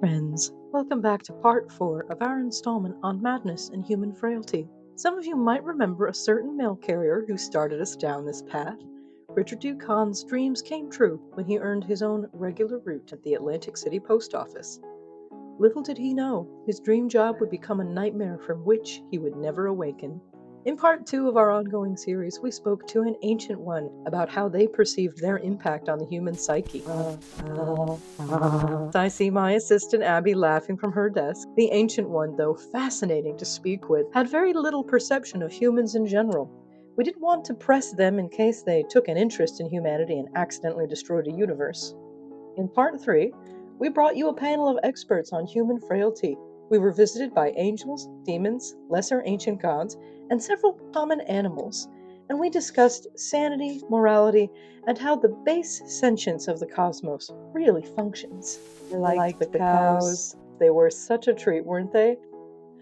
friends, welcome back to part 4 of our installment on Madness and Human Frailty. Some of you might remember a certain mail carrier who started us down this path. Bridger Duc Hahn's dreams came true when he earned his own regular route at the Atlantic City post office. Little did he know, his dream job would become a nightmare from which he would never awaken. In part 2 of our ongoing series, we spoke to an ancient one about how they perceived their impact on the human psyche. I see my assistant Abby laughing from her desk. The ancient one, though fascinating to speak with, had very little perception of humans in general. We didn't want to press them in case they took an interest in humanity and accidentally destroyed a universe. In part 3, we brought you a panel of experts on human frailty. We were visited by angels, demons, lesser ancient gods, and several common animals, and we discussed sanity, morality, and how the base sentience of the cosmos really functions. Like the cows. They were such a treat, weren't they?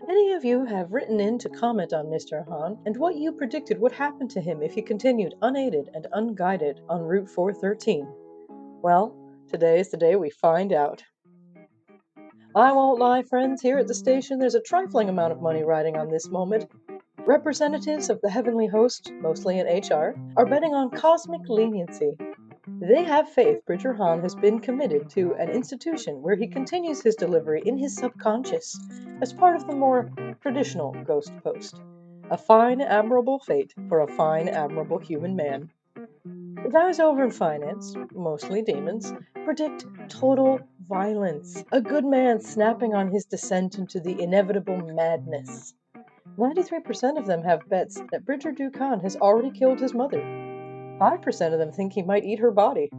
Many of you have written in to comment on Mr. Hahn and what you predicted would happen to him if he continued unaided and unguided on Route 413. Well, today is the day we find out. I won't lie, friends, here at the station there's a trifling amount of money riding on this moment. Representatives of the heavenly host, mostly in HR, are betting on cosmic leniency. They have faith Bridger Hahn has been committed to an institution where he continues his delivery in his subconscious as part of the more traditional ghost post. A fine, admirable fate for a fine, admirable human man. The guys over in finance, mostly demons, predict total violence. A good man snapping on his descent into the inevitable madness. 93% of them have bets that Bridger Duc Hahn has already killed his mother. 5% of them think he might eat her body.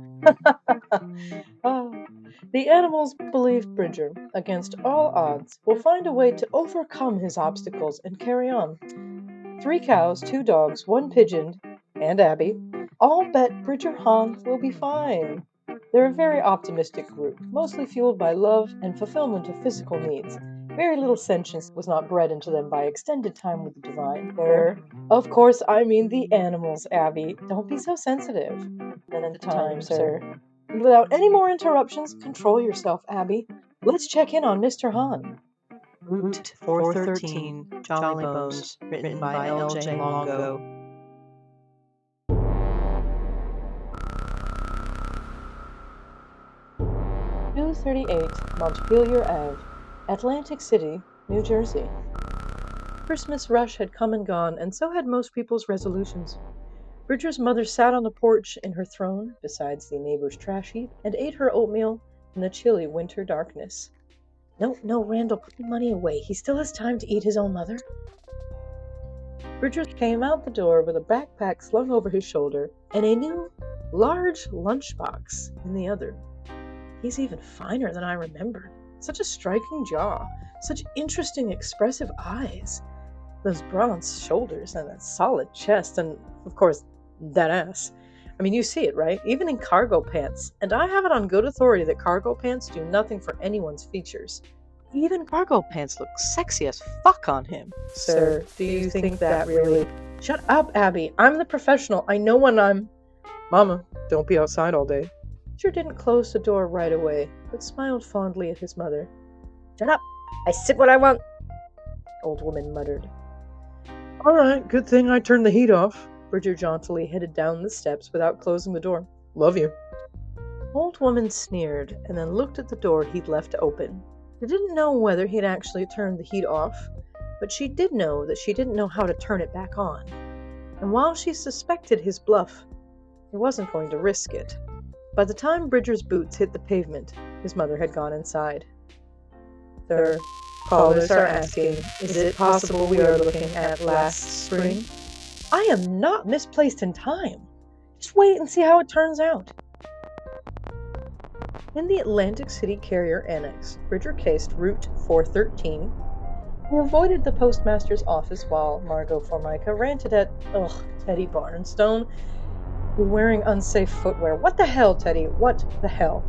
The animals believe Bridger, against all odds, will find a way to overcome his obstacles and carry on. 3 cows, 2 dogs, 1 pigeon, and Abby all bet Bridger Hahn will be fine. They're a very optimistic group, mostly fueled by love and fulfillment of physical needs. Very little sentience was not bred into them by extended time with the divine. Of course, I mean the animals, Abby. Don't be so sensitive. Then the time, sir. And without any more interruptions, control yourself, Abby. Let's check in on Mr. Hahn. Route 413, Jolly Bones, written by L.J. Longo. .238 Montpelier Ave, Atlantic City, New Jersey. Christmas rush had come and gone, and so had most people's resolutions. Bridger's mother sat on the porch in her throne, besides the neighbor's trash heap, and ate her oatmeal in the chilly winter darkness. No, Randall, put the money away. He still has time to eat his own mother. Bridger came out the door with a backpack slung over his shoulder and a new, large lunchbox in the other. He's even finer than I remembered. Such a striking jaw, such interesting, expressive eyes. Those bronze shoulders and that solid chest, and, of course, that ass. I mean, you see it, right? Even in cargo pants. And I have it on good authority that cargo pants do nothing for anyone's features. Even cargo pants look sexy as fuck on him. Sir, do you think that really... Shut up, Abby. I'm the professional. I know when I'm... Mama, don't be outside all day. Bridger didn't close the door right away, but smiled fondly at his mother. Shut up! I sit what I want! Old woman muttered. All right, good thing I turned the heat off. Bridger jauntily headed down the steps without closing the door. Love you. Old woman sneered and then looked at the door he'd left open. She didn't know whether he'd actually turned the heat off, but she did know that she didn't know how to turn it back on. And while she suspected his bluff, he wasn't going to risk it. By the time Bridger's boots hit the pavement, his mother had gone inside. Sir, callers are asking, is it possible we are looking at last spring? I am not misplaced in time. Just wait and see how it turns out. In the Atlantic City Carrier Annex, Bridger cased Route 413. He avoided the postmaster's office while Margot Formica ranted at, Teddy Barnstone, wearing unsafe footwear. What the hell, Teddy? What the hell?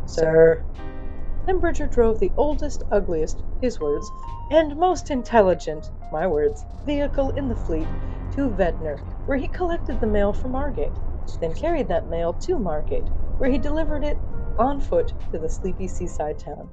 Sir. Then Bridger drove the oldest, ugliest, his words, and most intelligent, my words, vehicle in the fleet to Ventnor, where he collected the mail for Margate, then carried that mail to Margate, where he delivered it on foot to the sleepy seaside town.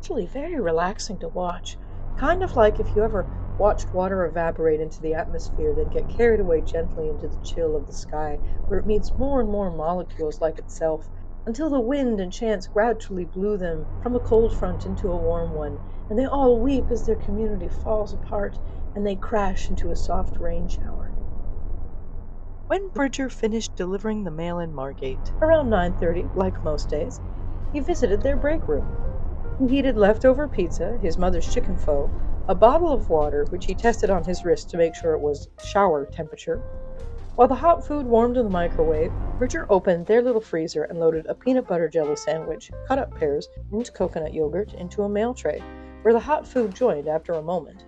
Actually very relaxing to watch. Kind of like if you ever watched water evaporate into the atmosphere, then get carried away gently into the chill of the sky, where it meets more and more molecules like itself, until the wind and chance gradually blew them from a cold front into a warm one, and they all weep as their community falls apart, and they crash into a soft rain shower. When Bridger finished delivering the mail in Margate, Around 9:30, like most days, he visited their break room. He heated leftover pizza, his mother's chicken pho, a bottle of water, which he tested on his wrist to make sure it was shower temperature. While the hot food warmed in the microwave, Bridger opened their little freezer and loaded a peanut butter jelly sandwich, cut up pears, and coconut yogurt into a mail tray, where the hot food joined after a moment.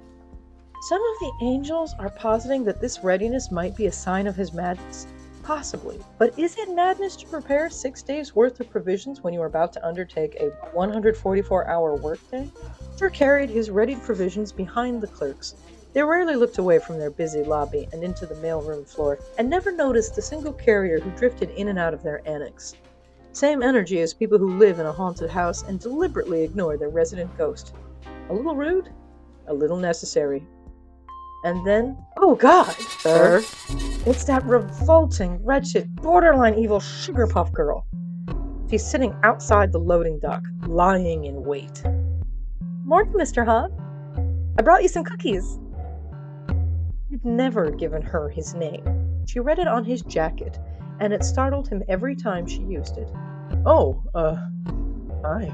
Some of the angels are positing that this readiness might be a sign of his madness. Possibly. But is it madness to prepare 6 days' worth of provisions when you are about to undertake a 144-hour workday? Bridger carried his readied provisions behind the clerks. They rarely looked away from their busy lobby and into the mailroom floor, and never noticed a single carrier who drifted in and out of their annex. Same energy as people who live in a haunted house and deliberately ignore their resident ghost. A little rude, a little necessary. And then, oh God, sir, it's that revolting, wretched, borderline evil sugar puff girl. She's sitting outside the loading dock, lying in wait. Morning, Mr. Hahn. I brought you some cookies. He'd never given her his name. She read it on his jacket, and it startled him every time she used it. Oh, hi.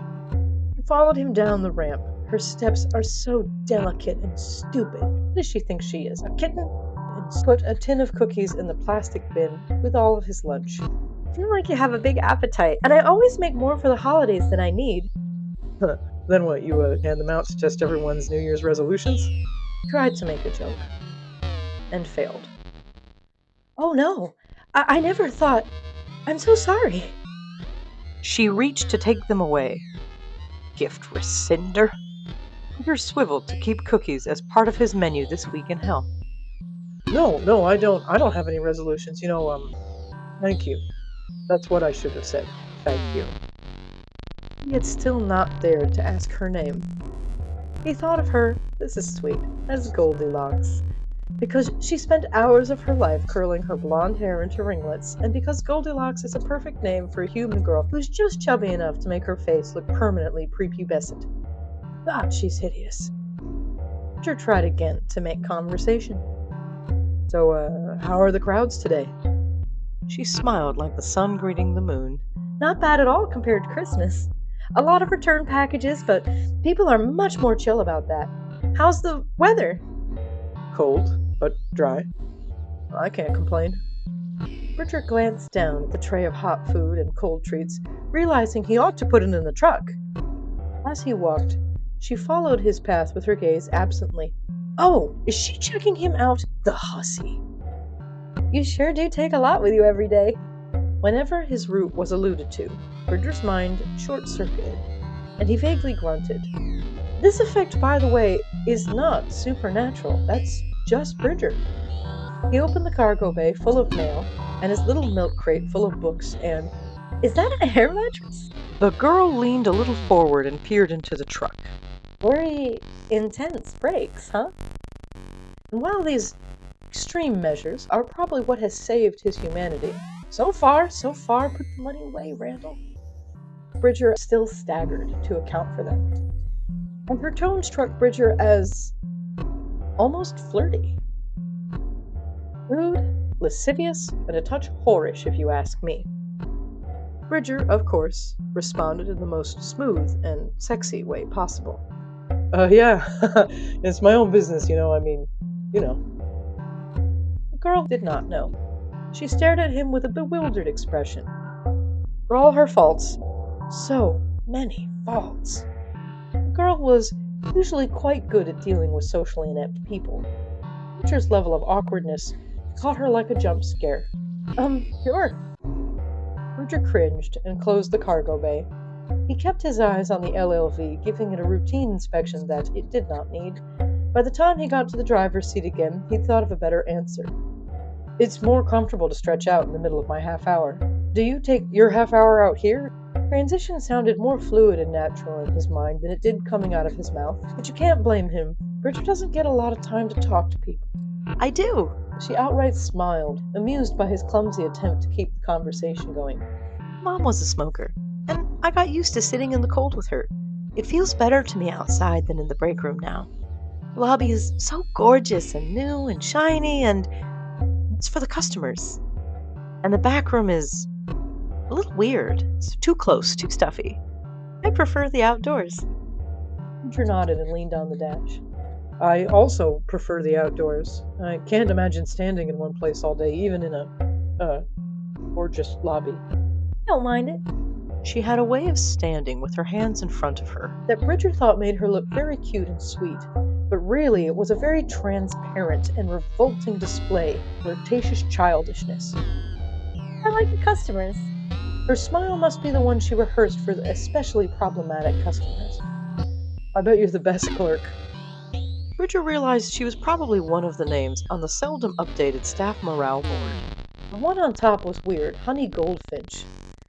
She followed him down the ramp. Her steps are so delicate and stupid. What does she think she is, a kitten? And put a tin of cookies in the plastic bin with all of his lunch. I feel like you have a big appetite, and I always make more for the holidays than I need. Then what, you hand them out to test everyone's New Year's resolutions? Tried to make a joke. And failed. Oh no, I never thought. I'm so sorry. she reached to take them away. Gift rescinder. Bridger swiveled to keep cookies as part of his menu this week in hell. No, I don't have any resolutions. Thank you. That's what I should have said. Thank you. He had still not dared to ask her name. He thought of her, this is sweet, as Goldilocks. Because she spent hours of her life curling her blonde hair into ringlets, and because Goldilocks is a perfect name for a human girl who's just chubby enough to make her face look permanently prepubescent. God, she's hideous. Bridger tried again to make conversation. So, how are the crowds today? She smiled like the sun greeting the moon. Not bad at all compared to Christmas. A lot of return packages, but people are much more chill about that. How's the weather? Cold, but dry. I can't complain. Bridger glanced down at the tray of hot food and cold treats, realizing he ought to put it in the truck. As he walked, she followed his path with her gaze absently. Oh, is she checking him out? The hussy. You sure do take a lot with you every day. Whenever his route was alluded to, Bridger's mind short-circuited, and he vaguely grunted. This effect, by the way, is not supernatural. That's just Bridger. He opened the cargo bay full of mail, and his little milk crate full of books, and... Is that a hair mattress? The girl leaned a little forward and peered into the truck. Very intense breaks, huh? And while these extreme measures are probably what has saved his humanity, so far, put the money away, Randall. Bridger still staggered to account for them. And her tone struck Bridger as almost flirty. Rude, lascivious, and a touch whorish, if you ask me. Bridger, of course, responded in the most smooth and sexy way possible. Yeah, it's my own business, you know. The girl did not know. She stared at him with a bewildered expression. For all her faults, so many faults, the girl was usually quite good at dealing with socially inept people. Bridger's level of awkwardness caught her like a jump scare. Sure. Bridger cringed and closed the cargo bay. He kept his eyes on the LLV, giving it a routine inspection that it did not need. By the time he got to the driver's seat again, he'd thought of a better answer. It's more comfortable to stretch out in the middle of my half hour. Do you take your half hour out here? Transition sounded more fluid and natural in his mind than it did coming out of his mouth, but you can't blame him. Bridger doesn't get a lot of time to talk to people. I do. She outright smiled, amused by his clumsy attempt to keep the conversation going. Mom was a smoker, and I got used to sitting in the cold with her. It feels better to me outside than in the break room now. The lobby is so gorgeous and new and shiny, and it's for the customers. And the back room is a little weird. It's too close, too stuffy. I prefer the outdoors. Bridger nodded and leaned on the dash. I also prefer the outdoors. I can't imagine standing in one place all day, even in a gorgeous lobby. Don't mind it. She had a way of standing with her hands in front of her That Bridger thought made her look very cute and sweet, but really it was a very transparent and revolting display of flirtatious childishness. I like the customers. Her smile must be the one she rehearsed for the especially problematic customers. I bet you're the best clerk. Bridger realized she was probably one of the names on the seldom updated staff morale board. The one on top was weird, Honey Goldfinch,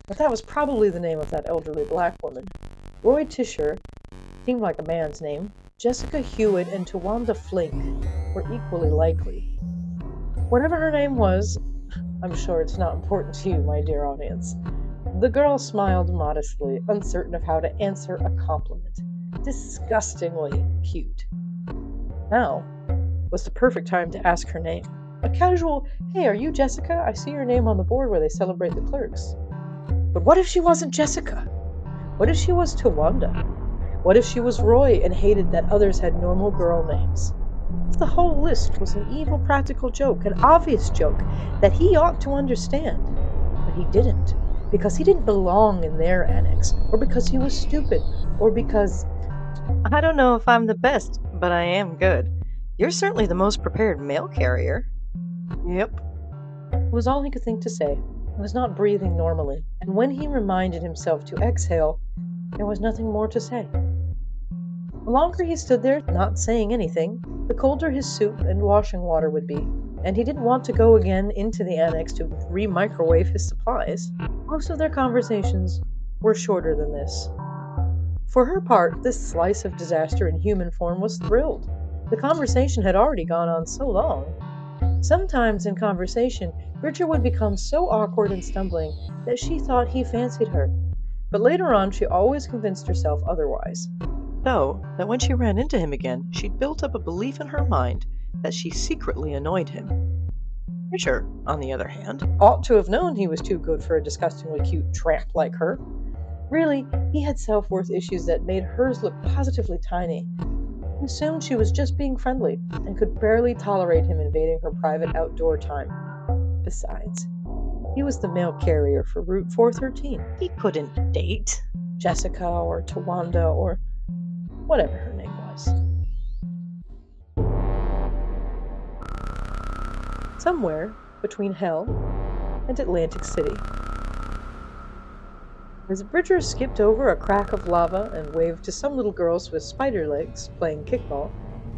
but that was probably the name of that elderly black woman. Roy Tisher seemed like a man's name. Jessica Hewitt and Tawanda Flink were equally likely. Whatever her name was, I'm sure it's not important to you, my dear audience. The girl smiled modestly, uncertain of how to answer a compliment. Disgustingly cute. Now was the perfect time to ask her name. A casual, "Hey, are you Jessica? I see your name on the board where they celebrate the clerks." But what if she wasn't Jessica? What if she was Tawanda? What if she was Roy and hated that others had normal girl names? If the whole list was an evil practical joke, an obvious joke that he ought to understand, but he didn't, because he didn't belong in their annex, or because he was stupid, or because... I don't know if I'm the best, but I am good. You're certainly the most prepared mail carrier. Yep. It was all he could think to say. He was not breathing normally, and when he reminded himself to exhale, there was nothing more to say. The longer he stood there, not saying anything, the colder his soup and washing water would be, and he didn't want to go again into the annex to re-microwave his supplies. Most of their conversations were shorter than this. For her part, this slice of disaster in human form was thrilled. The conversation had already gone on so long. Sometimes in conversation, Bridger would become so awkward and stumbling that she thought he fancied her. But later on, she always convinced herself otherwise. So that when she ran into him again, she'd built up a belief in her mind that she secretly annoyed him. Bridger, on the other hand, ought to have known he was too good for a disgustingly cute tramp like her. Really, he had self-worth issues that made hers look positively tiny. He assumed she was just being friendly and could barely tolerate him invading her private outdoor time. Besides, he was the mail carrier for Route 413. he couldn't date. Jessica or Tawanda or whatever her name was. Somewhere between Hell and Atlantic City. As Bridger skipped over a crack of lava and waved to some little girls with spider legs playing kickball,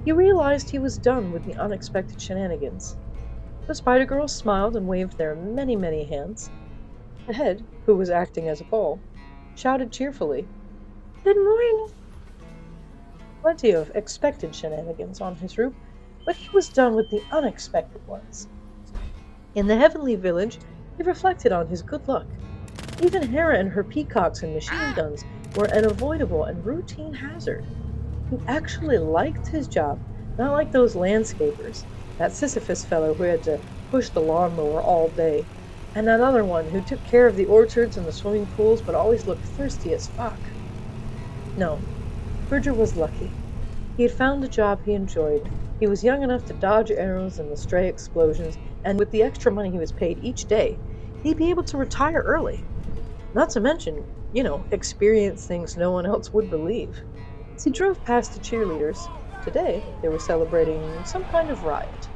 he realized he was done with the unexpected shenanigans. The spider girls smiled and waved their many, many hands. The head, who was acting as a ball, shouted cheerfully, "Good morning!" Plenty of expected shenanigans on his route, but he was done with the unexpected ones. In the heavenly village, he reflected on his good luck. Even Hera and her peacocks and machine guns were an avoidable and routine hazard. He actually liked his job, not like those landscapers, that Sisyphus fellow who had to push the lawnmower all day, and that other one who took care of the orchards and the swimming pools but always looked thirsty as fuck. No, Bridger was lucky. He had found a job he enjoyed. He was young enough to dodge arrows and the stray explosions, and with the extra money he was paid each day, he'd be able to retire early. Not to mention, experience things no one else would believe. As he drove past the cheerleaders, today they were celebrating some kind of riot.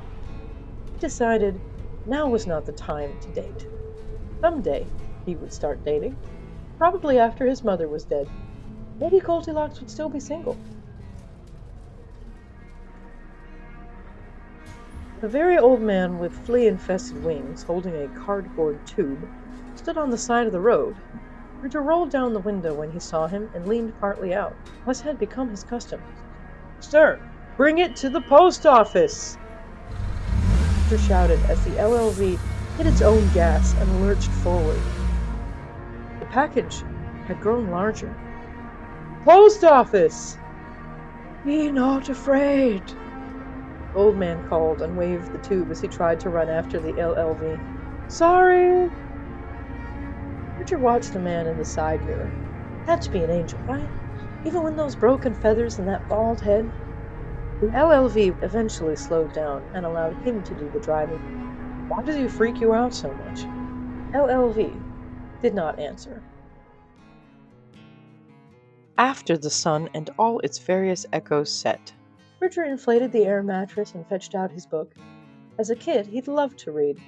He decided now was not the time to date. Someday he would start dating, probably after his mother was dead. Maybe Goldilocks would still be single. A very old man with flea-infested wings, holding a cardboard tube, stood on the side of the road. Bridger rolled down the window when he saw him and leaned partly out, as had become his custom. Sir, bring it to the post office! Bridger shouted as the LLV hit its own gas and lurched forward. The package had grown larger. Post office! Be not afraid, the old man called and waved the tube as he tried to run after the LLV. Sorry! Bridger watched the man in the side mirror. Had to be an angel, right? Even when those broken feathers and that bald head. The LLV eventually slowed down and allowed him to do the driving. Why does he freak you out so much? LLV did not answer. After the sun and all its various echoes set, Bridger inflated the air mattress and fetched out his book. As a kid, he'd loved to read,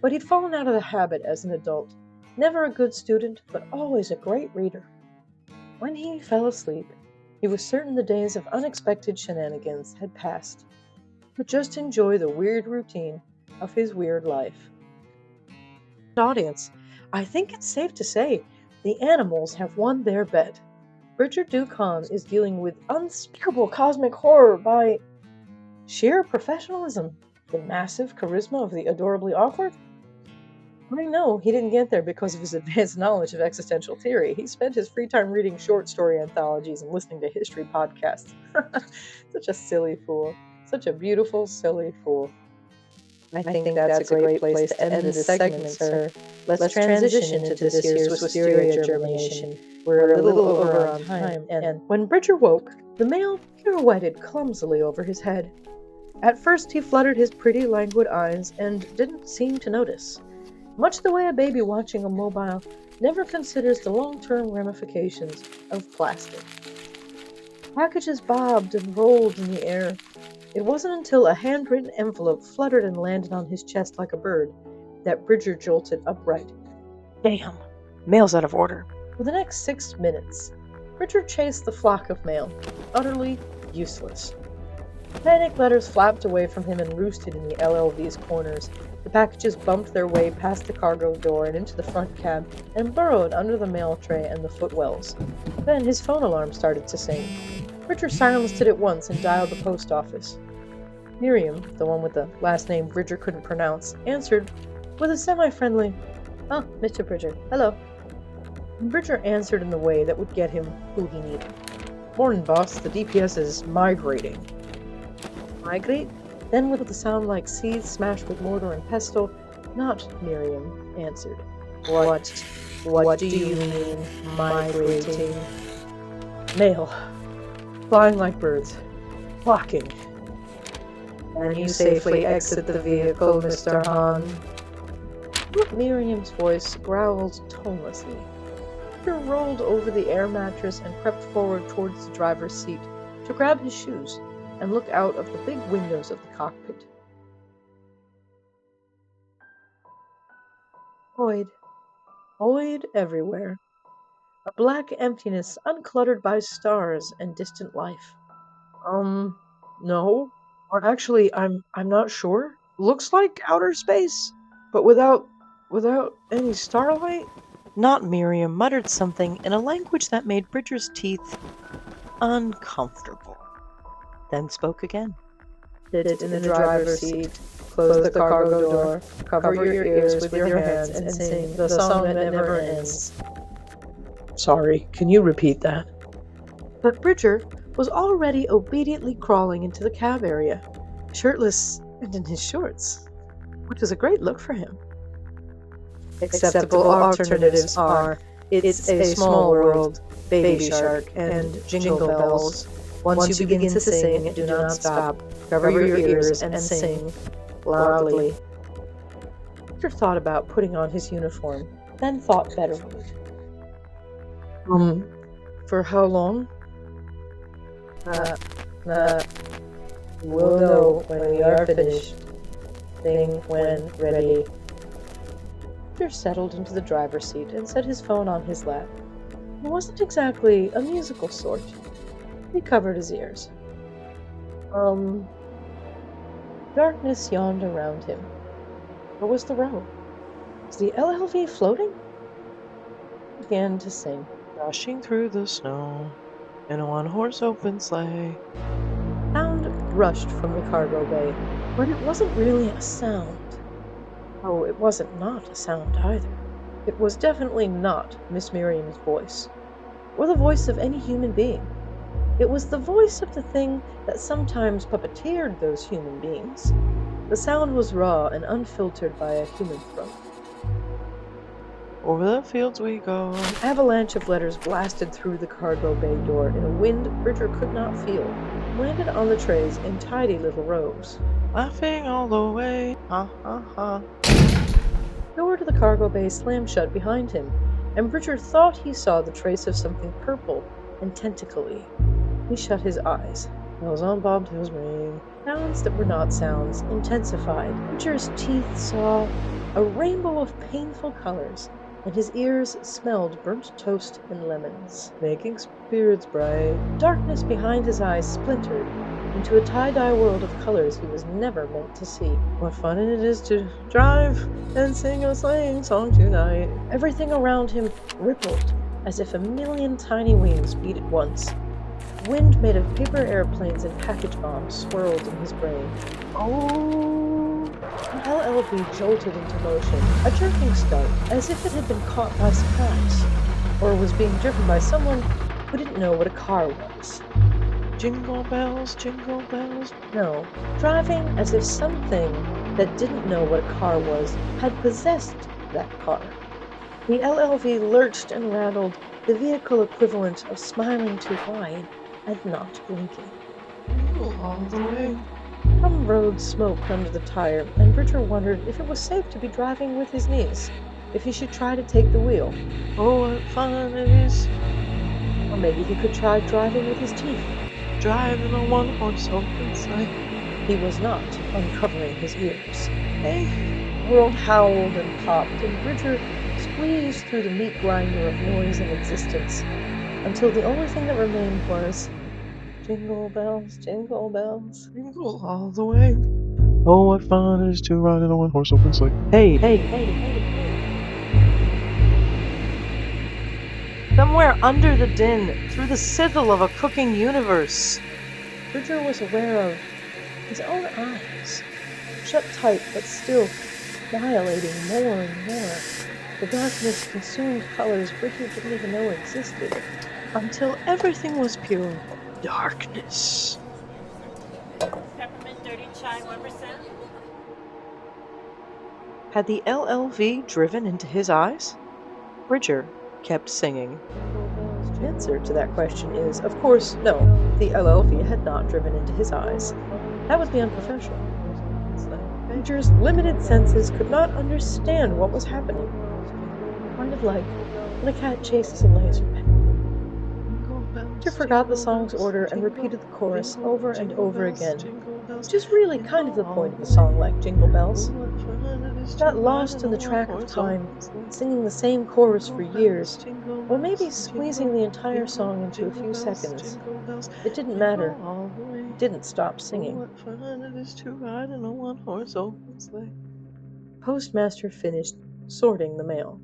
but he'd fallen out of the habit as an adult. Never a good student, but always a great reader. When he fell asleep, he was certain the days of unexpected shenanigans had passed. He could just enjoy the weird routine of his weird life. Audience, I think it's safe to say the animals have won their bet. Bridger Duc Hahn is dealing with unspeakable cosmic horror by sheer professionalism, the massive charisma of the adorably awkward. I know he didn't get there because of his advanced knowledge of existential theory. He spent his free time reading short story anthologies and listening to history podcasts. Such a silly fool. Such a beautiful, silly fool. I think that's a great place to end this segment, sir. Let's transition into this year's wisteria germination. We're a little over on time, and when Bridger woke, the male pirouetted clumsily over his head. At first he fluttered his pretty, languid eyes and didn't seem to notice. Much the way a baby watching a mobile never considers the long-term ramifications of plastic. Packages bobbed and rolled in the air. It wasn't until a handwritten envelope fluttered and landed on his chest like a bird that Bridger jolted upright. damn, mail's out of order. For the next 6 minutes, Bridger chased the flock of mail, utterly useless. Panic letters flapped away from him and roosted in the LLV's corners. The packages bumped their way past the cargo door and into the front cab and burrowed under the mail tray and the footwells. Then his phone alarm started to sing. Bridger silenced it at once and dialed the post office. Miriam, the one with the last name Bridger couldn't pronounce, answered with a semi-friendly, "Oh, Mr. Bridger, hello." Bridger answered in the way that would get him who he needed. Morning, boss. The DPS is migrating. Migrate? Then with a sound like seeds smashed with mortar and pestle, not Miriam answered. What do you mean, migrating? Mail. Flying like birds. Flocking. Can you safely exit the vehicle, Mr. Hahn? Miriam's voice growled tonelessly. Bridger rolled over the air mattress and crept forward towards the driver's seat to grab his shoes and look out of the big windows of the cockpit. Void everywhere. A black emptiness uncluttered by stars and distant life. No. Or actually, I'm not sure. Looks like outer space, but without any starlight. Not Miriam muttered something in a language that made Bridger's teeth uncomfortable, then spoke again. Sit in the driver's seat, close the cargo door, cover your ears with your hands, and sing the song that never ends. Sorry, can you repeat that? But Bridger was already obediently crawling into the cab area, shirtless and in his shorts, which was a great look for him. Acceptable alternatives are It's a Small World, Baby Shark, and Jingle Bells. Once you begin to sing, do not stop. Cover your ears and sing loudly. Bridger thought about putting on his uniform, then thought better of it. For how long? We'll know when we are finished. Sing when ready. Bridger settled into the driver's seat and set his phone on his lap. It wasn't exactly a musical sort. He covered his ears. Darkness yawned around him. Where was the row? Was the LLV floating? began to sing. Dashing through the snow in a one-horse open sleigh. Sound rushed from the cargo bay, but it wasn't really a sound. Oh, it wasn't not a sound either. It was definitely not Miss Miriam's voice, or the voice of any human being. It was the voice of the thing that sometimes puppeteered those human beings. The sound was raw and unfiltered by a human throat. Over the fields we go. An avalanche of letters blasted through the cargo bay door in a wind Bridger could not feel, and landed on the trays in tidy little rows. Laughing all the way. Ha ha ha. The door to the cargo bay slammed shut behind him, and Bridger thought he saw the trace of something purple and tentacly. He shut his eyes. Bells on bobtails ring. Sounds that were not sounds intensified. Bridger's teeth saw a rainbow of painful colors, and his ears smelled burnt toast and lemons, making spirits bright. Darkness behind his eyes splintered into a tie-dye world of colors he was never meant to see. What fun it is to drive and sing a sleighing song tonight. Everything around him rippled as if a million tiny wings beat at once. Wind made of paper airplanes and package bombs swirled in his brain. Oh! The LLV jolted into motion, a jerking start, as if it had been caught by surprise, or was being driven by someone who didn't know what a car was. Jingle bells, jingle bells. No, driving as if something that didn't know what a car was had possessed that car. The LLV lurched and rattled, the vehicle equivalent of smiling too wide and not blinking. All the way. Some road smoked under the tire, and Bridger wondered if it was safe to be driving with his knees, if he should try to take the wheel. Oh, what fun it is. Or maybe he could try driving with his teeth. Driving a one-horse open sleigh. He was not uncovering his ears. Hey. The world howled and popped, and Bridger squeezed through the meat grinder of noise and existence, until the only thing that remained was jingle bells, jingle bells. Jingle all the way. Oh, what fun it is to ride in a one-horse open sleigh. Hey, hey, hey, hey. Somewhere under the din, through the sizzle of a cooking universe. Bridger was aware of his own eyes, shut tight but still dilating more and more. The darkness consumed colors Bridger didn't even know existed, until everything was pure darkness. Peppermint dirty chai 1%. Had the LLV driven into his eyes? Bridger kept singing. The answer to that question is, of course, no. The LLV had not driven into his eyes. That would be unprofessional. Bridger's limited senses could not understand what was happening. Kind of like when a cat chases a laser pen. Bridger forgot the song's order and repeated the chorus over and over again, which is really kind of the point of a song like Jingle Bells. He got lost in the track of time, singing the same chorus for years, or maybe squeezing the entire song into a few seconds. It didn't matter. He didn't stop singing. Postmaster finished sorting the mail.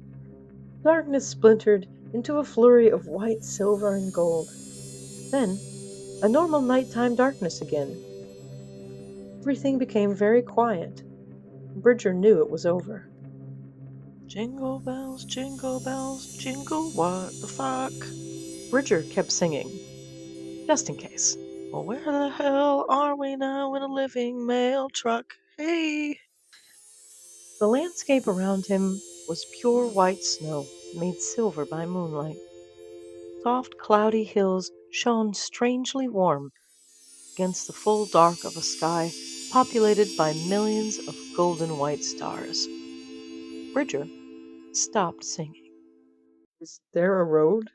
Darkness splintered into a flurry of white, silver, and gold. Then, a normal nighttime darkness again. Everything became very quiet. Bridger knew it was over. Jingle bells, jingle what the fuck? Bridger kept singing, just in case. Well, where the hell are we now in a living mail truck? Hey! The landscape around him was pure white snow, made silver by moonlight. Soft, cloudy hills shone strangely warm against the full dark of a sky populated by millions of golden white stars. Bridger stopped singing. Is there a road?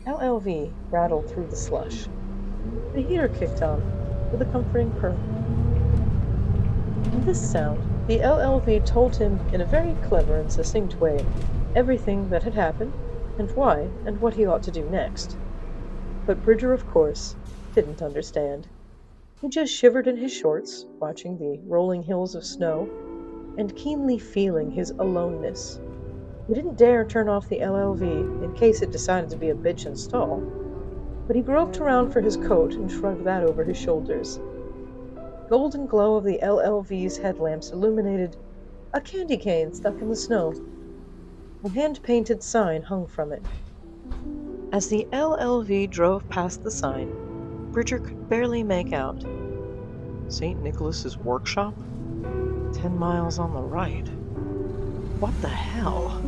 LLV rattled through the slush. The heater kicked on with a comforting purr. In this sound, the LLV told him in a very clever and succinct way everything that had happened, and why, and what he ought to do next. But Bridger, of course, didn't understand. He just shivered in his shorts, watching the rolling hills of snow, and keenly feeling his aloneness. He didn't dare turn off the LLV in case it decided to be a bitch and stall, but he groped around for his coat and shrugged that over his shoulders. The golden glow of the LLV's headlamps illuminated a candy cane stuck in the snow. A hand-painted sign hung from it. As the LLV drove past the sign, Bridger could barely make out. St. Nicholas's Workshop? 10 miles on the right. What the hell?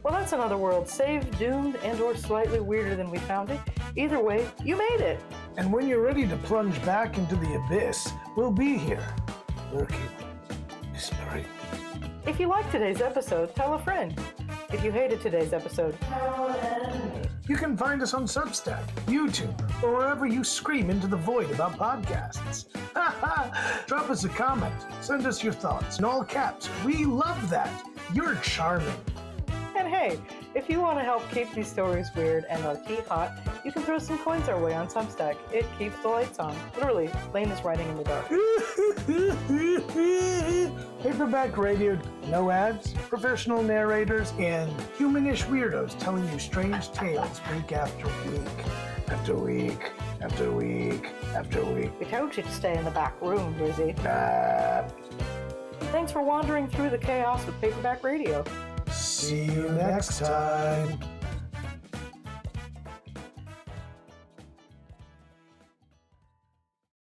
Well, that's another world saved, doomed, and or slightly weirder than we found it. Either way, you made it. And when you're ready to plunge back into the abyss, we'll be here, lurking, whispering. If you liked today's episode, tell a friend. If you hated today's episode, You can find us on Substack, YouTube, or wherever you scream into the void about podcasts. Drop us a comment. Send us your thoughts in all caps. We love that. You're charming. and hey, if you want to help keep these stories weird and our tea hot, you can throw some coins our way on Substack. It keeps the lights on. Literally, Lane is writing in the dark. Paperback radio, no ads, professional narrators, and humanish weirdos telling you strange tales week after week, after week, after week, after week. We told you to stay in the back room, Lizzie. Ah. Thanks for wandering through the chaos with Paperback Radio. See you next time.